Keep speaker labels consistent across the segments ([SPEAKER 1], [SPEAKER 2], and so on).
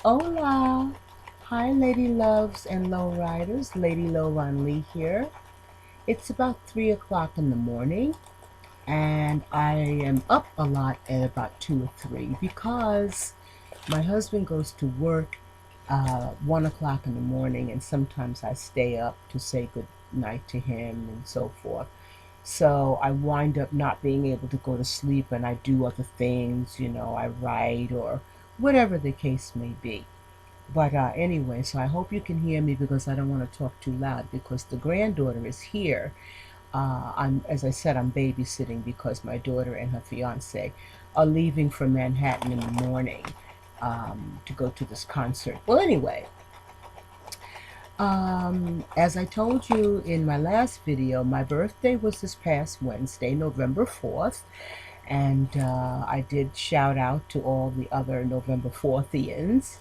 [SPEAKER 1] Hola! Hi, Lady Loves and Lowriders. Lady Low Ron Lee here. It's about 3 o'clock in the morning, and I am up a lot at about 2 or 3 because my husband goes to work 1 o'clock in the morning, and sometimes I stay up to say good night to him and so forth. So I wind up not being able to go to sleep, and I do other things, I write or whatever the case may be. But anyway, so I hope you can hear me because I don't want to talk too loud because the granddaughter is here. As I said, I'm babysitting because my daughter and her fiance are leaving for Manhattan in the morning to go to this concert. Well, anyway, as I told you in my last video, my birthday was this past Wednesday, November 4th. And I did shout out to all the other November 4thians.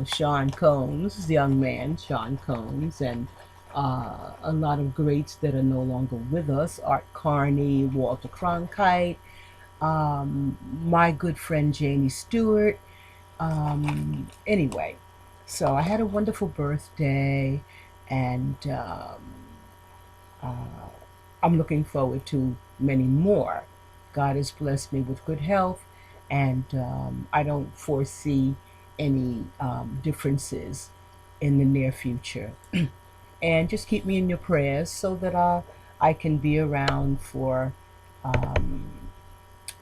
[SPEAKER 1] Sean Combs, young man, Sean Combs, and a lot of greats that are no longer with us. Art Carney, Walter Cronkite, my good friend Janie Stewart. Anyway, so I had a wonderful birthday, and uh, I'm looking forward to many more. God has blessed me with good health, and I don't foresee any differences in the near future. And just keep me in your prayers so that I can be around for um,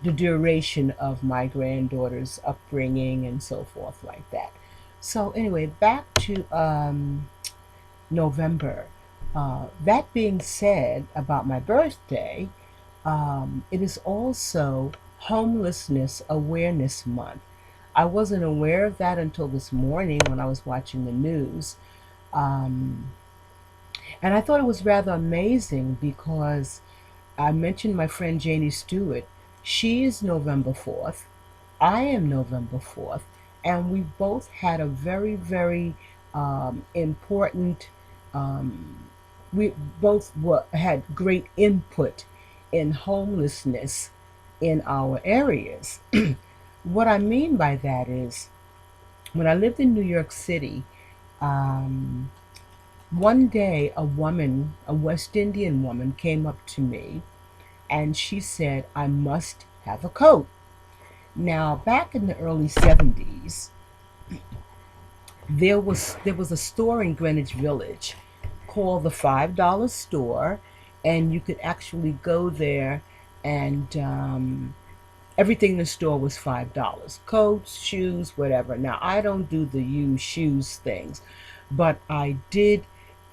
[SPEAKER 1] the duration of my granddaughter's upbringing and so forth, like that. So, anyway, back to November. That being said, about my birthday, it is also Homelessness Awareness Month. I wasn't aware of that until this morning when I was watching the news. Um, and I thought it was rather amazing because I mentioned my friend Janie Stewart. She is November 4th. I am November 4th. And we both had a very, very important, um, we both had great input in homelessness in our areas. What I mean by that is when I lived in New York City, um, one day a woman, a West Indian woman, came up to me and she said, I must have a coat. Now, back in the early 70s, there was a store in Greenwich Village called the $5 store, and you could actually go there and everything in the store was $5. Coats, shoes, whatever. Now I don't do the used shoes things, but I did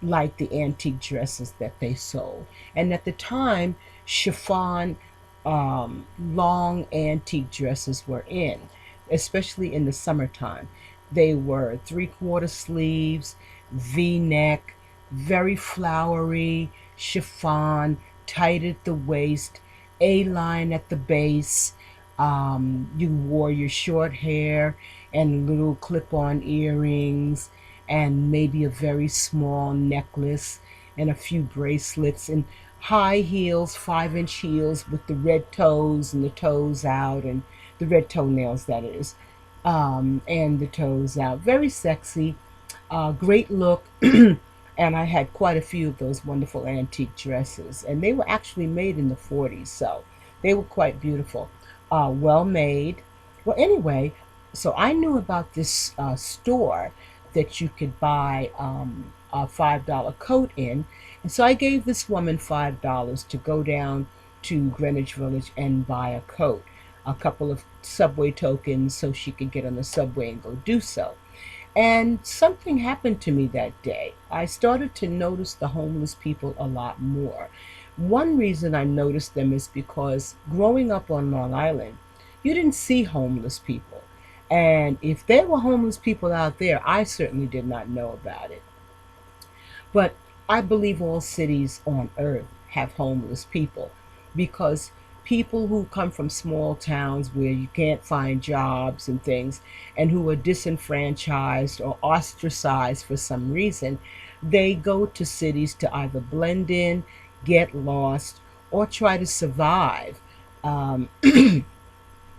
[SPEAKER 1] like the antique dresses that they sold. And at the time, chiffon long antique dresses were in, especially in the summertime. They were 3/4 sleeves, V-neck, very flowery, chiffon, tight at the waist, A-line at the base. You wore your short hair and little clip-on earrings and maybe a very small necklace and a few bracelets and high heels, 5-inch heels with the red toes and the toes out and the red toenails, that is, and the toes out. Very sexy, great look. And I had quite a few of those wonderful antique dresses, and they were actually made in the 40s, so they were quite beautiful, well made. Well, anyway, so I knew about this store that you could buy a $5 coat in, and so I gave this woman $5 to go down to Greenwich Village and buy a coat, a couple of subway tokens so she could get on the subway and go do so. And something happened to me that day. I started to notice the homeless people a lot more. One reason I noticed them is because growing up on Long Island, you didn't see homeless people. And if there were homeless people out there, I certainly did not know about it. But I believe all cities on earth have homeless people because people who come from small towns where you can't find jobs and things and who are disenfranchised or ostracized for some reason, they go to cities to either blend in, get lost, or try to survive. Um,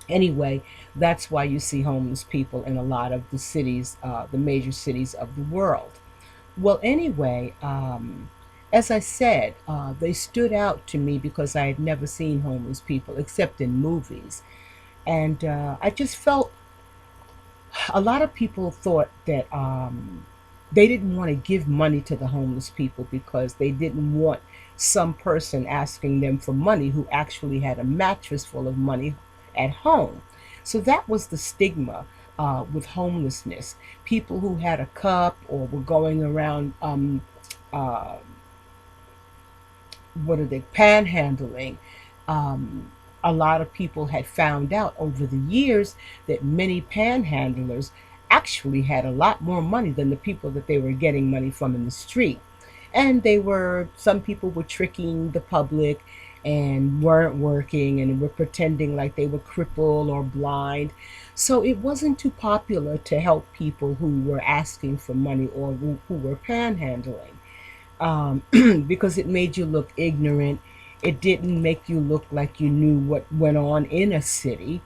[SPEAKER 1] Anyway, That's why you see homeless people in a lot of the cities, the major cities of the world. Well, anyway, as I said, they stood out to me because I had never seen homeless people except in movies. And I just felt a lot of people thought that they didn't want to give money to the homeless people because they didn't want some person asking them for money who actually had a mattress full of money at home. So that was the stigma with homelessness. People who had a cup or were going around, uh, what are they, panhandling. Um, a lot of people had found out over the years that many panhandlers actually had a lot more money than the people that they were getting money from in the street. And some people were tricking the public and weren't working and were pretending like they were crippled or blind. So it wasn't too popular to help people who were asking for money or who were panhandling, because it made you look ignorant. It didn't make you look like you knew what went on in a city.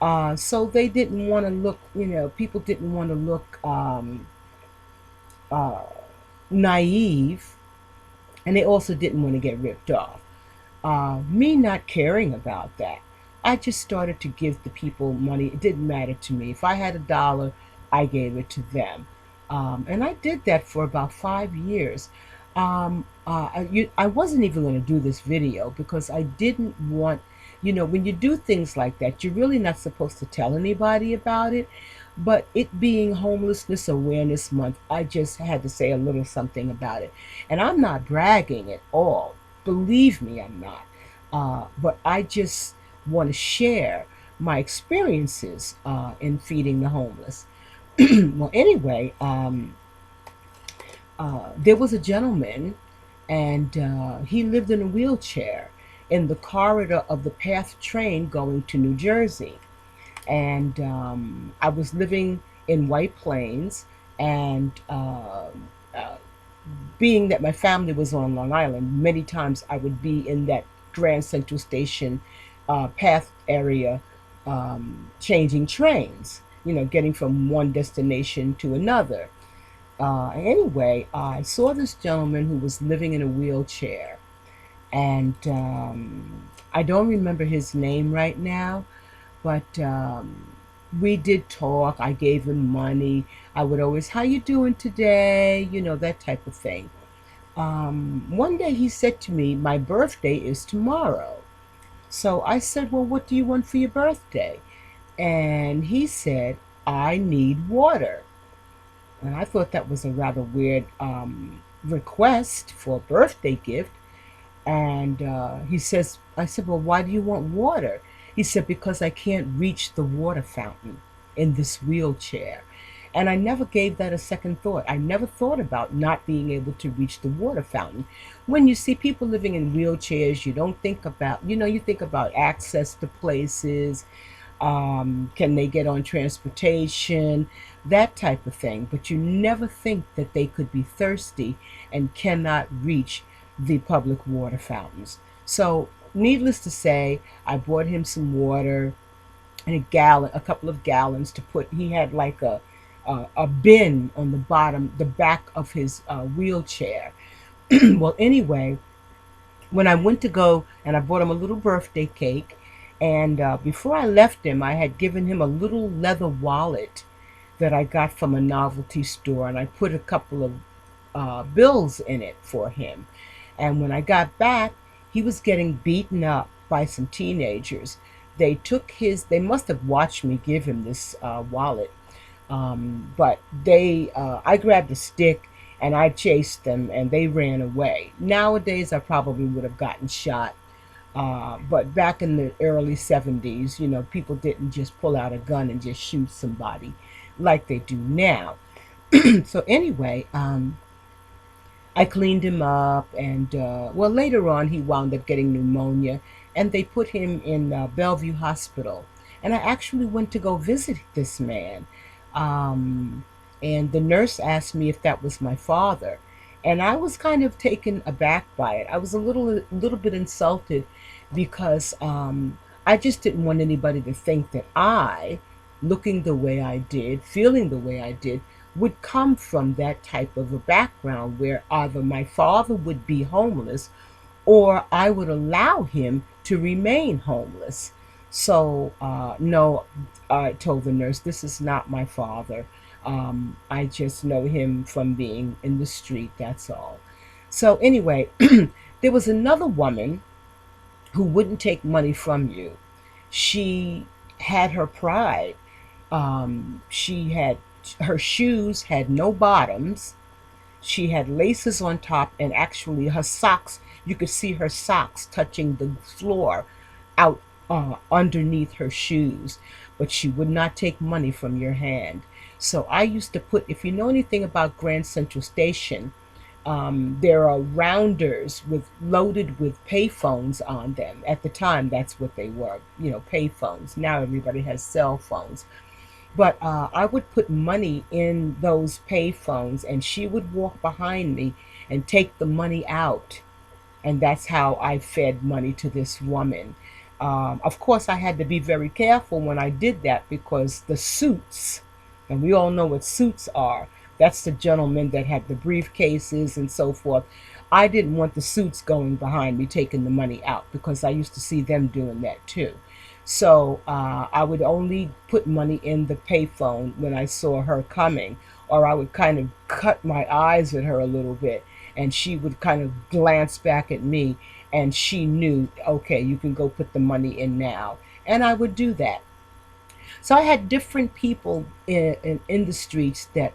[SPEAKER 1] So they didn't want to look, people didn't want to look uh, naive, and they also didn't want to get ripped off. Me not caring about that, I just started to give the people money. It didn't matter to me. If I had $1, I gave it to them. And I did that for about 5 years. I wasn't even going to do this video because I didn't want, when you do things like that, you're really not supposed to tell anybody about it. But it being Homelessness Awareness Month, I just had to say a little something about it. And I'm not bragging at all. Believe me, I'm not. But I just want to share my experiences in feeding the homeless. Well, anyway, there was a gentleman, and he lived in a wheelchair in the corridor of the PATH train going to New Jersey. And I was living in White Plains, and uh, being that my family was on Long Island, many times I would be in that Grand Central Station path area, changing trains, getting from one destination to another. Anyway, I saw this gentleman who was living in a wheelchair, and I don't remember his name right now, but we did talk. I gave him money. I would always, "How you doing today?" That type of thing. One day he said to me, "My birthday is tomorrow." So I said, "Well, what do you want for your birthday?" And he said, "I need water." And I thought that was a rather weird request for a birthday gift. And I said, "Well, why do you want water?" He said, "Because I can't reach the water fountain in this wheelchair." And I never gave that a second thought. I never thought about not being able to reach the water fountain. When you see people living in wheelchairs, you don't think about, you think about access to places, can they get on transportation, that type of thing. But you never think that they could be thirsty and cannot reach the public water fountains. So, needless to say, I bought him some water and a couple of gallons to put. He had like a bin on the bottom, the back of his wheelchair. Well, anyway, when I went to go and I bought him a little birthday cake, and before I left him, I had given him a little leather wallet that I got from a novelty store, and I put a couple of bills in it for him. And when I got back, he was getting beaten up by some teenagers. They must have watched me give him this wallet, but I grabbed a stick and I chased them and they ran away. Nowadays, I probably would have gotten shot. But back in the early 70s, people didn't just pull out a gun and just shoot somebody like they do now. So anyway, I cleaned him up, and well, later on, he wound up getting pneumonia, and they put him in Bellevue Hospital. And I actually went to go visit this man, um, and the nurse asked me if that was my father, and I was kind of taken aback by it. I was a little bit insulted because I just didn't want anybody to think that I looking the way I did, feeling the way I did, would come from that type of a background where either my father would be homeless or I would allow him to remain homeless. So, no, I told the nurse, this is not my father. I just know him from being in the street, that's all. So, anyway, there was another woman who wouldn't take money from you. She had her pride. She had her shoes had no bottoms. She had laces on top, and actually her socks, you could see her socks touching the floor out underneath her shoes. But she would not take money from your hand. So I used to put, if you know anything about Grand Central Station, there are rounders with loaded with payphones on them. At the time, that's what they were, payphones. Now everybody has cell phones. But I would put money in those payphones, and she would walk behind me and take the money out, and that's how I fed money to this woman. Of course, I had to be very careful when I did that because the suits, and we all know what suits are. That's the gentleman that had the briefcases and so forth. I didn't want the suits going behind me taking the money out because I used to see them doing that too. So I would only put money in the payphone when I saw her coming, or I would kind of cut my eyes at her a little bit, and she would kind of glance back at me, and she knew, okay, you can go put the money in now. And I would do that. So I had different people in the streets that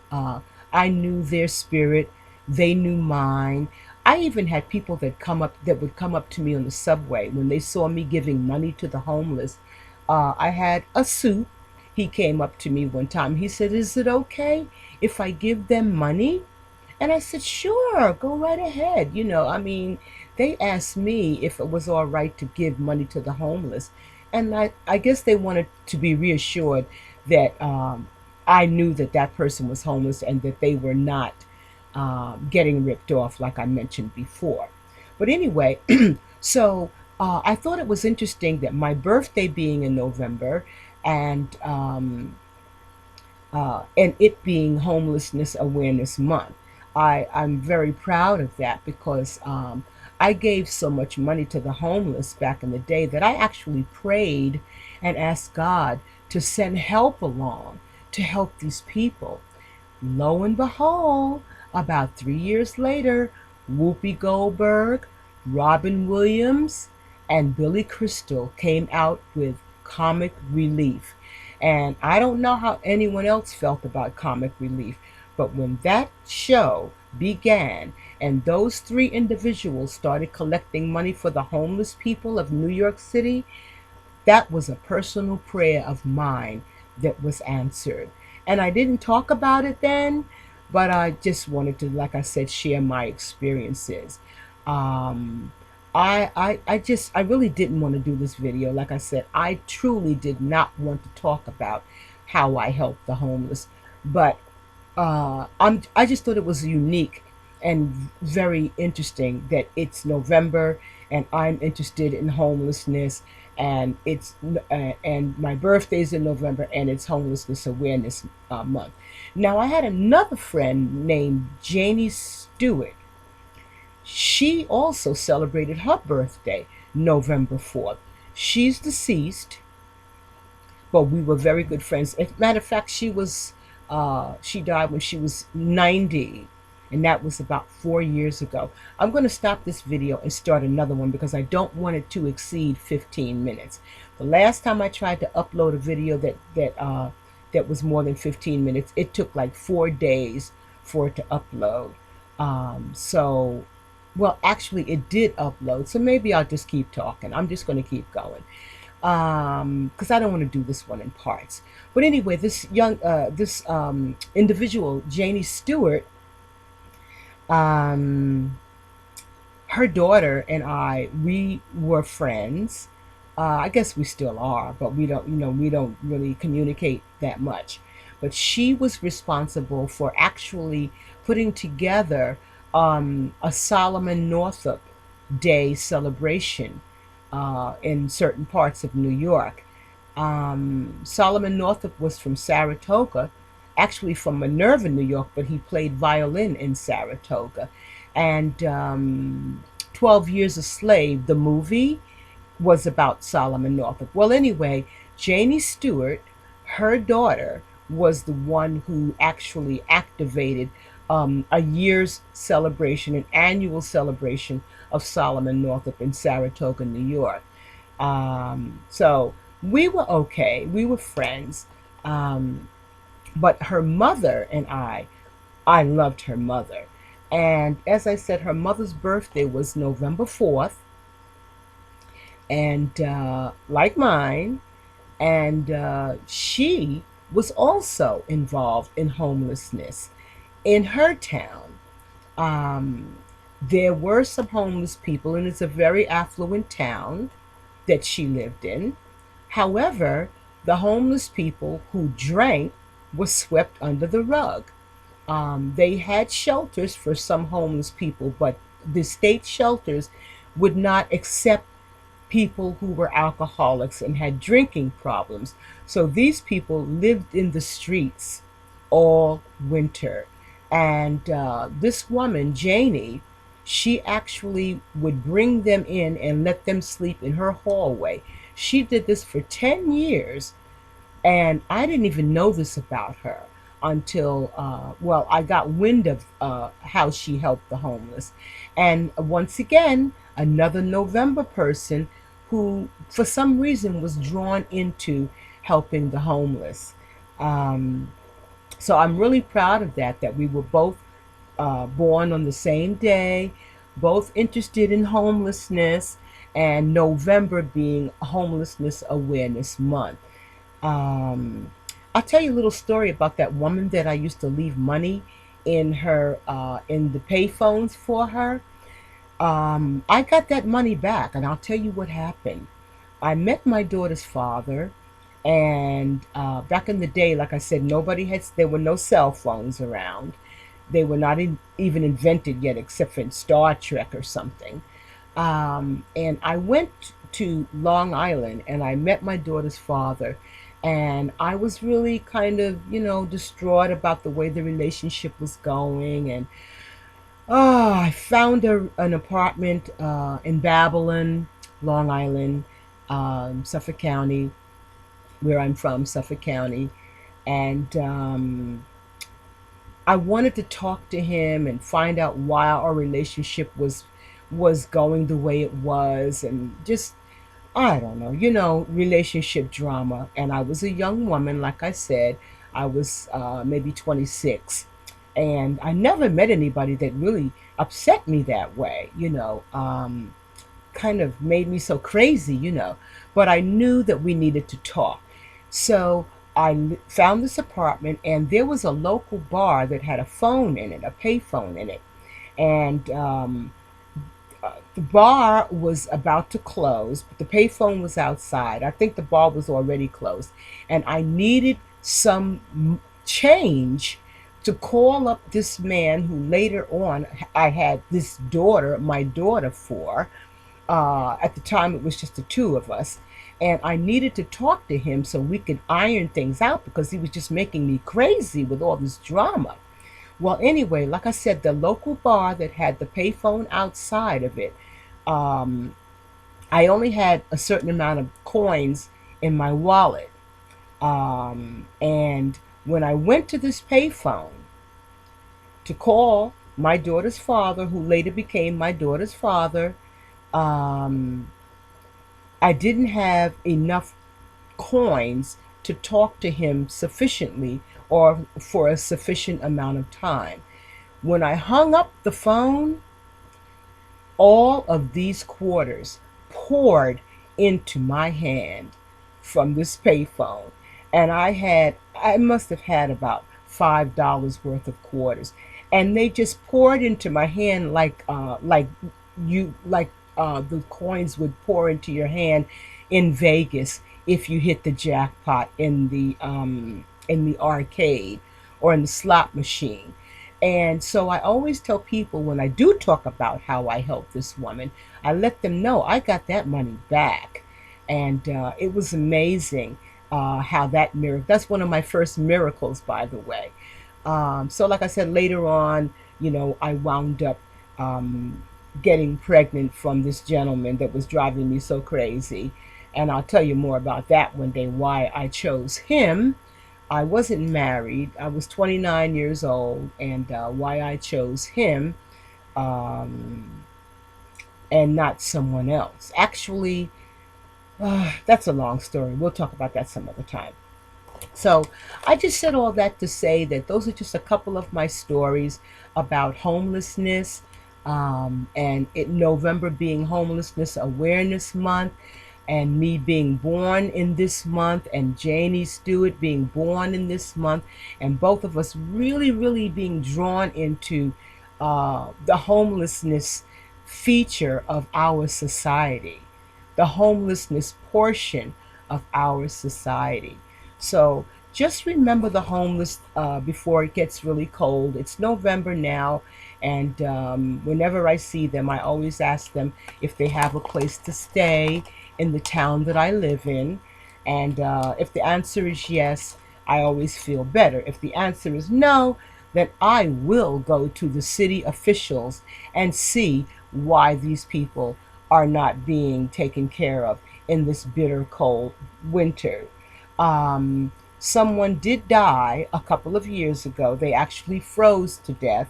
[SPEAKER 1] I knew their spirit, they knew mine. I even had people that would come up to me on the subway when they saw me giving money to the homeless. I had a suit. He came up to me one time. He said, "Is it okay if I give them money?" And I said, "Sure, go right ahead." I mean, they asked me if it was all right to give money to the homeless. And I guess they wanted to be reassured that I knew that that person was homeless and that they were not getting ripped off, like I mentioned before. But anyway, so I thought it was interesting that my birthday being in November, and and it being Homelessness Awareness Month. I'm very proud of that because I gave so much money to the homeless back in the day that I actually prayed and asked God to send help along to help these people. Lo and behold, about 3 years later, Whoopi Goldberg, Robin Williams, and Billy Crystal came out with Comic Relief. And I don't know how anyone else felt about Comic Relief, but when that show began and those three individuals started collecting money for the homeless people of New York City, that was a personal prayer of mine that was answered. And I didn't talk about it then, but I just wanted to, like I said, share my experiences. Um, I really didn't want to do this video. Like I said, I truly did not want to talk about how I helped the homeless, but I just thought it was unique and very interesting that it's November and I'm interested in homelessness, and and my birthday's in November and it's Homelessness Awareness Month. Now I had another friend named Janie Stewart. She also celebrated her birthday November 4th. She's deceased, but we were very good friends. As a matter of fact, she died when she was 90, and that was about 4 years ago. I'm going to stop this video and start another one because I don't want it to exceed 15 minutes. The last time I tried to upload a video that was more than 15 minutes, it took like 4 days for it to upload. So, well, actually, it did upload. So maybe I'll just keep talking. I'm just going to keep going because I don't want to do this one in parts. But anyway, this individual, Janie Stewart, um, her daughter and I, we were friends. I guess we still are, but we don't really communicate that much. But she was responsible for actually putting together a Solomon Northup Day celebration in certain parts of New York. Solomon Northup was from Saratoga, actually from Minerva, New York, but he played violin in Saratoga. And 12 Years a Slave, the movie, was about Solomon Northup. Well, anyway, Janie Stewart, her daughter, was the one who actually activated a year's celebration, an annual celebration of Solomon Northup in Saratoga, New York. So we were okay, we were friends. Um, but her mother and I loved her mother. And as I said, her mother's birthday was November 4th, and like mine, and she was also involved in homelessness in her town. Um, there were some homeless people, and it's a very affluent town that she lived in. However, the homeless people who drank were swept under the rug. They had shelters for some homeless people, but the state shelters would not accept people who were alcoholics and had drinking problems. So these people lived in the streets all winter. And this woman, Janie, she actually would bring them in and let them sleep in her hallway. She did this for 10 years, and I didn't even know this about her until, well, I got wind of how she helped the homeless. And once again, another November person who, for some reason, was drawn into helping the homeless. Um, so I'm really proud of that, that we were both born on the same day, both interested in homelessness, and November being Homelessness Awareness Month. Um, I'll tell you a little story about that woman that I used to leave money in her in the payphones for her. I got that money back, and I'll tell you what happened. I met my daughter's father, and back in the day, like I said, nobody had. There were no cell phones around. They were not even invented yet, except for in Star Trek or something. And I went to Long Island, and I met my daughter's father, and I was really kind of, distraught about the way the relationship was going. And I found an apartment in Babylon, Long Island, Suffolk County, where I'm from, Suffolk County. And I wanted to talk to him and find out why our relationship was going the way it was, and just, I don't know, relationship drama. And I was a young woman, like I said. I was maybe 26. And I never met anybody that really upset me that way, kind of made me so crazy. But I knew that we needed to talk. So found this apartment, and there was a local bar that had a phone in it, a pay phone in it. And the bar was about to close, but the payphone was outside. I think the bar was already closed, and I needed some change to call up this man who later on I had this daughter, my daughter, for. At the time, it was just the two of us, and I needed to talk to him so we could iron things out because he was just making me crazy with all this drama. Well, anyway, like I said, the local bar that had the payphone outside of it, um, I only had a certain amount of coins in my wallet. And when I went to this payphone to call my daughter's father, who later became my daughter's father, um, I didn't have enough coins to talk to him sufficiently or for a sufficient amount of time. When I hung up the phone, all of these quarters poured into my hand from this payphone. And I must have had about $5 worth of quarters. And they just poured into my hand like the coins would pour into your hand in Vegas if you hit the jackpot in the arcade or in the slot machine. And so I always tell people when I do talk about how I helped this woman, I let them know I got that money back. And it was amazing. how that miracle, that's one of my first miracles, by the way. So, like I said, later on, I wound up getting pregnant from this gentleman that was driving me so crazy. And I'll tell you more about that one day, why I chose him. I wasn't married, I was 29 years old, and why I chose him um, and not someone else. Actually, that's a long story. We'll talk about that some other time. So I just said all that to say that those are just a couple of my stories about homelessness, and November being Homelessness Awareness Month, and me being born in this month, and Janie Stewart being born in this month, and both of us really, really being drawn into the homelessness feature of our society, the homelessness portion of our society. So just remember the homeless before it gets really cold. It's November now, and whenever I see them, I always ask them if they have a place to stay in the town that I live in. And if the answer is yes, I always feel better. If the answer is no, then I will go to the city officials and see why these people are not being taken care of in this bitter cold winter. Someone did die a couple of years ago. They actually froze to death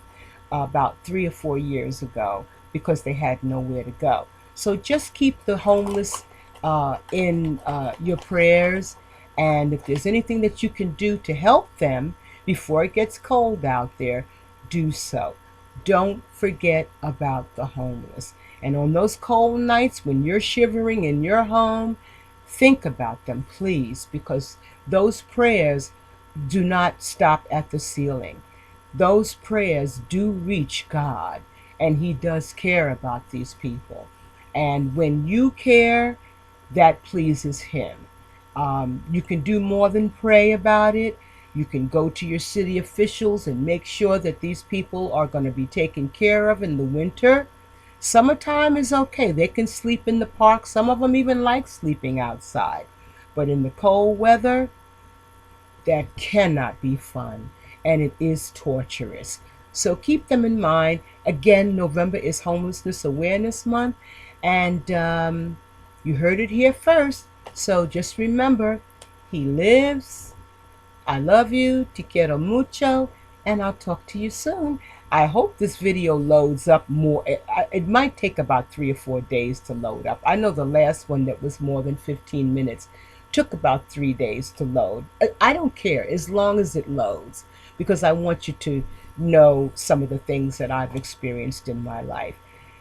[SPEAKER 1] about 3 or 4 years ago because they had nowhere to go. So just keep the homeless in your prayers. And if there's anything that you can do to help them before it gets cold out there, do so. Don't forget about the homeless. And on those cold nights when you're shivering in your home, think about them, please, because those prayers do not stop at the ceiling. Those prayers do reach God, and He does care about these people. And when you care, that pleases Him. You can do more than pray about it. You can go to your city officials and make sure that these people are going to be taken care of in the winter. Summertime is okay. They can sleep in the park. Some of them even like sleeping outside. But in the cold weather, that cannot be fun, and it is torturous. So keep them in mind. Again, November is Homelessness Awareness Month, and you heard it here first. So just remember, He lives. I love you. Te quiero mucho. And I'll talk to you soon. I hope this video loads up more. It might take about 3 or 4 days to load up. I know the last one that was more than 15 minutes took about 3 days to load. I don't care as long as it loads, because I want you to know some of the things that I've experienced in my life.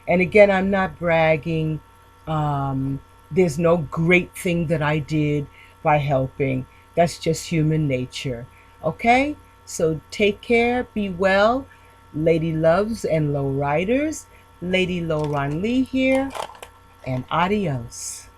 [SPEAKER 1] And again, I'm not bragging. There's no great thing that I did by helping. That's just human nature. Okay? So take care, be well. Lady Loves and Low Riders. Lady Low Ron Lee here, and adios.